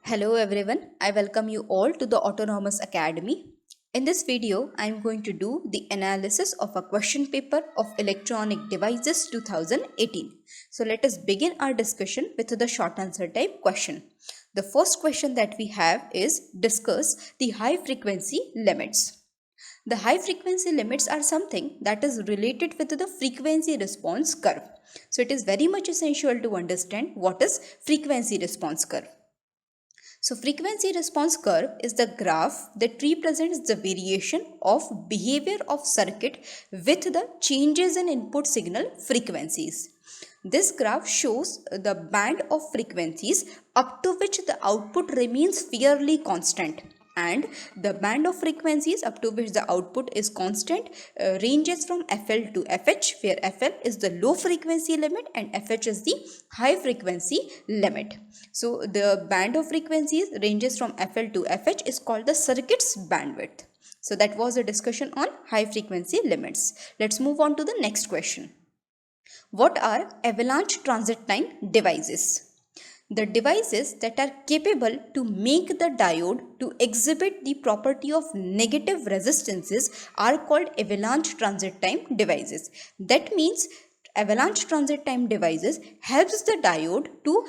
Hello everyone, I welcome you all to the Autonomous Academy. In this video, I am going to do the analysis of a question paper of Electronic Devices 2018. So let us begin our discussion with the short answer type question. The first question that we have is discuss the high frequency limits. The high frequency limits are something that is related with the frequency response curve. So it is very much essential to understand what is frequency response curve. So frequency response curve is the graph that represents the variation of behavior of circuit with the changes in input signal frequencies. This graph shows the band of frequencies up to which the output remains fairly constant, and the band of frequencies up to which the output is constant ranges from FL to FH, where FL is the low frequency limit and FH is the high frequency limit. So the band of frequencies ranges from FL to FH is called the circuit's bandwidth. So that was a discussion on high frequency limits. Let's move on to the next question. What are avalanche transit time devices? The devices that are capable to make the diode to exhibit the property of negative resistances are called avalanche transit time devices. That means avalanche transit time devices helps the diode to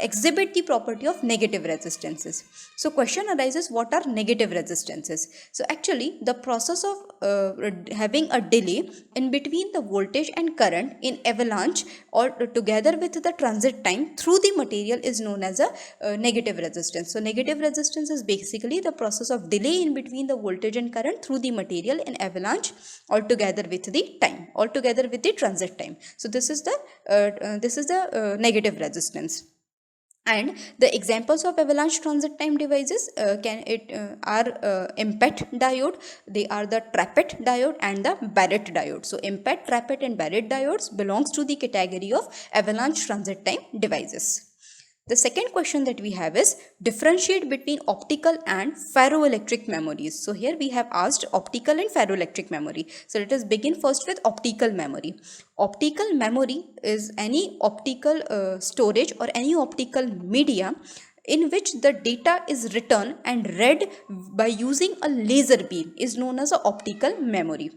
exhibit the property of negative resistances. So question arises, what are negative resistances? So actually the process of having a delay in between the voltage and current in avalanche or together with the transit time through the material is known as a negative resistance. So negative resistance is basically the process of delay in between the voltage and current through the material in avalanche or together with the time or together with the transit time. So this is the negative resistance. And the examples of avalanche transit time devices are IMPET diode, they are the TRAPET diode and the Barrett diode. So IMPET, TRAPET and Barrett diodes belongs to the category of avalanche transit time devices. The second question that we have is differentiate between optical and ferroelectric memories. So here we have asked optical and ferroelectric memory. So let us begin first with optical memory. Optical memory is any optical storage or any optical media in which the data is written and read by using a laser beam is known as an optical memory.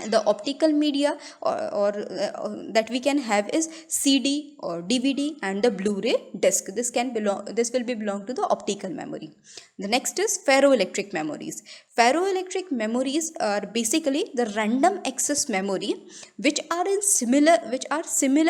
The optical media or that we can have is CD or DVD and the Blu-ray disc. This will be belong to the optical memory. The next is ferroelectric memories. Ferroelectric memories are basically the random access memory which are similar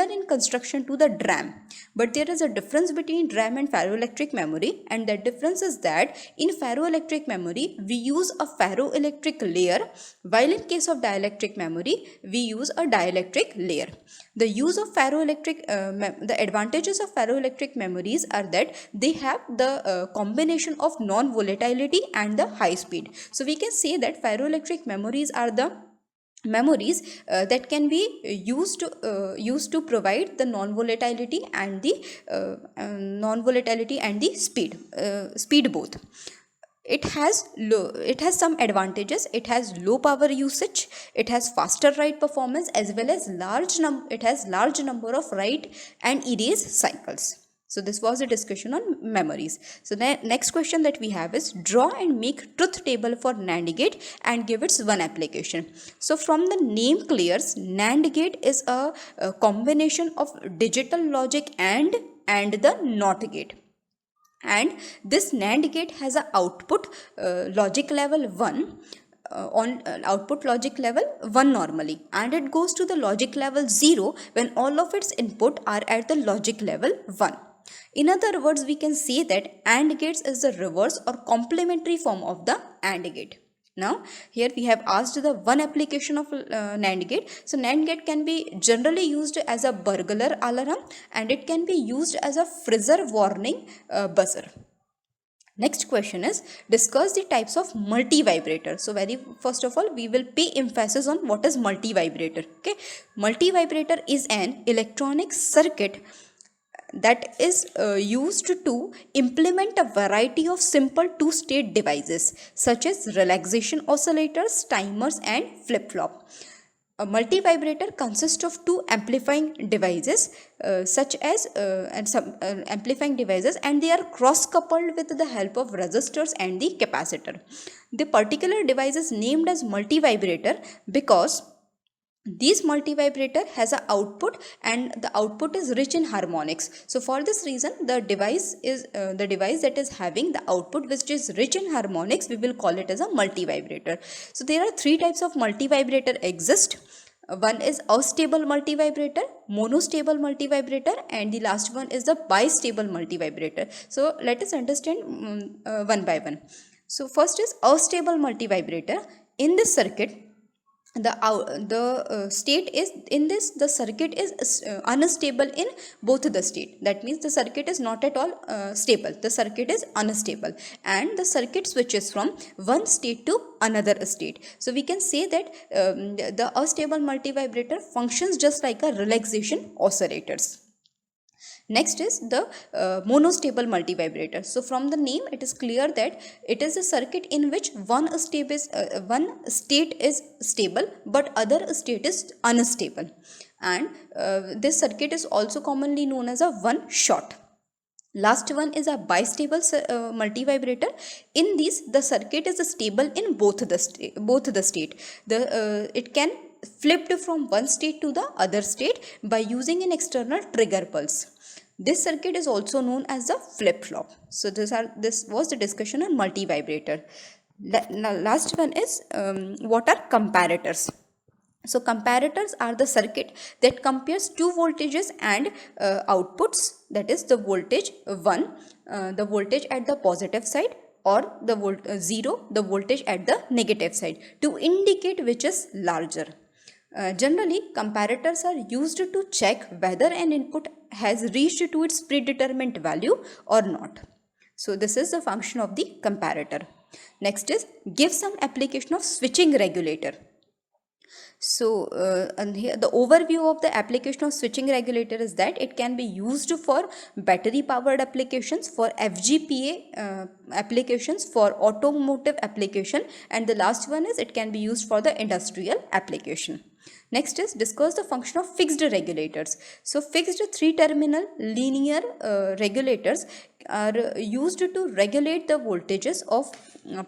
in construction to the DRAM, but there is a difference between DRAM and ferroelectric memory, and the difference is that in ferroelectric memory we use a ferroelectric layer, while in case of dielectric memory we use a dielectric layer. The use of the advantages of ferroelectric memories are that they have the combination of non-volatility and the high speed. So we can say that ferroelectric memories are the memories that can be used to provide the non-volatility and the speed both. It has some advantages. It has low power usage, it has faster write performance, as well as large number of write and erase cycles. So this was a discussion on memories. So the next question that we have is draw and make truth table for NAND gate and give its one application. So from the name clears, NAND gate is a combination of digital logic and the NOT gate. And this NAND gate has a output logic level 1 on output logic level 1 normally, and it goes to the logic level 0 when all of its input are at the logic level 1. In other words, we can say that AND gates is the reverse or complementary form of the AND gate. Now here we have asked the one application of NAND gate. So NAND gate can be generally used as a burglar alarm, and it can be used as a freezer warning buzzer. Next question is discuss the types of multi-vibrator. So very first of all we will pay emphasis on what is multi-vibrator. Okay, multi-vibrator is an electronic circuit that is used to implement a variety of simple two-state devices such as relaxation oscillators, timers and flip-flop. A multivibrator consists of two amplifying devices amplifying devices, and they are cross coupled with the help of resistors and the capacitor. The particular device is named as multivibrator because this multivibrator has an output, and the output is rich in harmonics. So for this reason, the device that is having the output which is rich in harmonics, we will call it as a multivibrator. So there are three types of multivibrator exist. One is astable multivibrator, monostable multivibrator, and the last one is the bistable multivibrator. So let us understand one by one. So first is astable multivibrator. In this circuit, the state is in this the circuit is unstable in both the state. That means the circuit is not at all stable. The circuit is unstable, and the circuit switches from one state to another state. So we can say that the astable multivibrator functions just like a relaxation oscillators. Next is the monostable multivibrator. So from the name, it is clear that it is a circuit in which one state is stable but other state is unstable, and this circuit is also commonly known as a one shot. Last one is a bistable multivibrator. In these, the circuit is stable in both the state. It can flipped from one state to the other state by using an external trigger pulse. This circuit is also known as the flip-flop. So this was the discussion on multivibrator. Now last one is what are comparators? So comparators are the circuit that compares two voltages and outputs, that is the voltage 1, the voltage at the positive side, or the 0, the voltage at the negative side, to indicate which is larger. Generally, comparators are used to check whether an input has reached to its predetermined value or not. So this is the function of the comparator. Next is give some application of switching regulator. So and here the overview of the application of switching regulator is that it can be used for battery powered applications, for FGPA applications, for automotive application, and the last one is it can be used for the industrial application. Next is discuss the function of fixed regulators. So fixed three terminal linear regulators are used to regulate the voltages of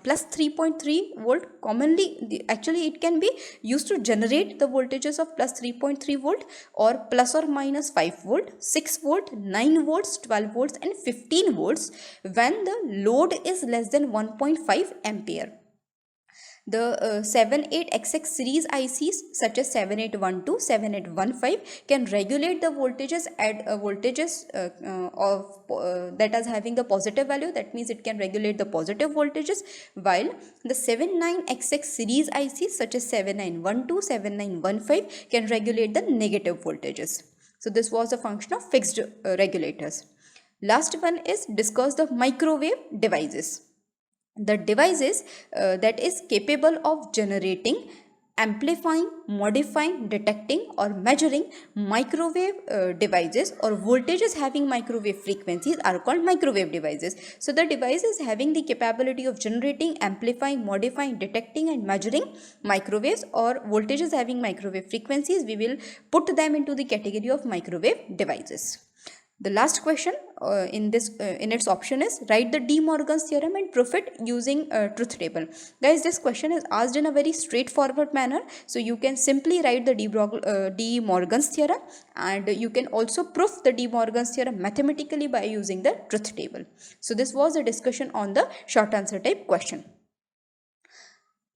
plus 3.3 volt. Commonly, actually it can be used to generate the voltages of plus 3.3 volt or plus or minus 5 volt, 6 volt, 9 volts, 12 volts and 15 volts when the load is less than 1.5 ampere. The 78XX series ICs such as 7812, 7815 can regulate the voltages at that is having the positive value. That means it can regulate the positive voltages, while the 79XX series ICs such as 7912, 7915 can regulate the negative voltages. So this was a function of fixed regulators. Last one is discuss the microwave devices. The devices that is capable of generating, amplifying, modifying, detecting or measuring microwave devices or voltages having microwave frequencies are called microwave devices. So the devices having the capability of generating, amplifying, modifying, detecting and measuring microwaves or voltages having microwave frequencies, we will put them into the category of microwave devices. The last question in its option is write the De Morgan's theorem and prove it using truth table. Guys, this question is asked in a very straightforward manner. So you can simply write the De Morgan's theorem, and you can also prove the De Morgan's theorem mathematically by using the truth table. So this was a discussion on the short answer type question.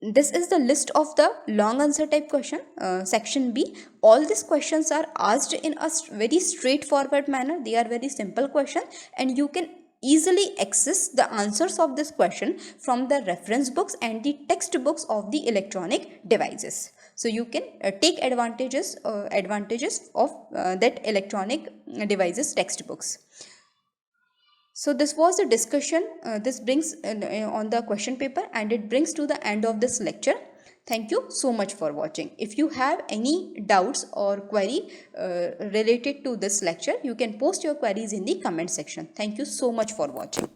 This is the list of the long answer type question, section B. All these questions are asked in a very straightforward manner. They are very simple questions and you can easily access the answers of this question from the reference books and the textbooks of the electronic devices. So you can take advantages of that electronic devices textbooks. So this was the discussion, this brings on the question paper, and it brings to the end of this lecture. Thank you so much for watching. If you have any doubts or query related to this lecture, you can post your queries in the comment section. Thank you so much for watching.